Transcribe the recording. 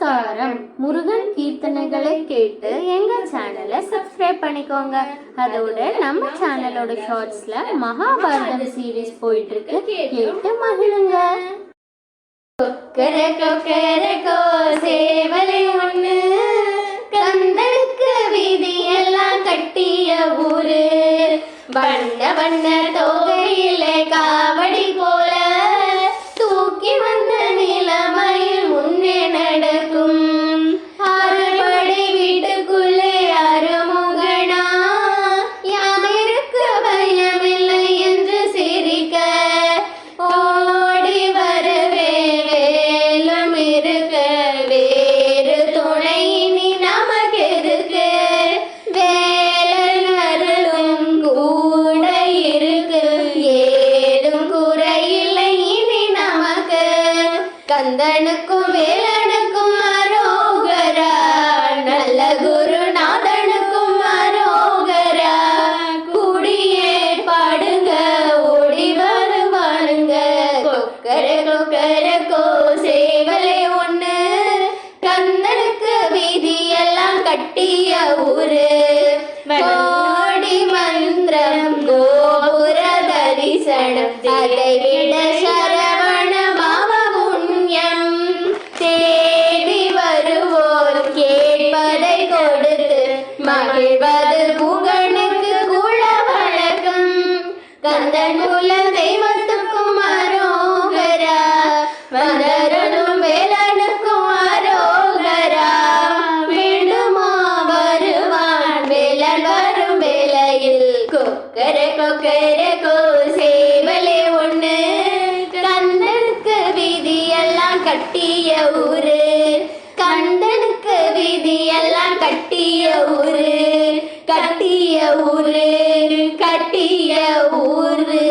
நமஸ்காரம். முருகன் கீர்த்தனைகளை கேட்டு எங்க சேனலை சப்ஸ்கிரைப் பண்ணிக்கோங்க. அதோட நம்ம சேனலோட ஷார்ட்ஸ்ல மகாபாரதம் சீரீஸ் போயிட்டு இருக்கு, கேட்டு மகிழுங்க. கொக்கரக்கோ சேவலை ஒண்ணு, கந்தனுக்கு வீதி எல்லாம் கட்டிய ஊரு, வண்ண வண்ண தோகையில காவடி போல தூக்கி வந்த நிலமையில் முன்னே நடக்கும். ஆறுபடை வீட்டுக்குள்ளே அருமுகனா, யாருக்கு பயமில்லை என்று சிரிக்க ஓடி வரவே வேலும் இருக்க, வேறு துணை இனி நமக்கு இருக்கு, வேலன் அருளும் கூட இருக்கு, ஏதும் குறையில்லை இனி நமக்கு. கந்தனுக்கும் வேலனுக்கும் அரோகரா, நல்ல குருநாதனுக்கும் அரோகரா, கூடியே பாடுங்க ஓடி வருவானுங்க. கொக்கரக்கோ சேவலை ஒண்ணு, கந்தனுக்கு வீதி எல்லாம் கட்டிய ஊரு, கோடி மந்திரம் கோபுர தரிசனம், அதை விட சரவண மாவ புண்ணியம். தேடி வருவோர் கேட்பதை கொடுத்து மகிழ்வது புகனுக்கு குல வழக்கம். கந்தன் குல தெய்வத்துக்கும் அரோகரா, வந்தருளும் வேலனுக்கும் அரோகரா, வேண்டுமா வருவான் வேலன் வரும் வேளையில். கொக்கரக்கோ சேவலே ஒண்ணு, கந்தனுக்கு வீதி எல்லாம் கட்டிய ஊரு, கந்தனுக்கு வீதி எல்லாம் கட்டிய ஊரு, கட்டிய ஊரு, கட்டிய ஊரு.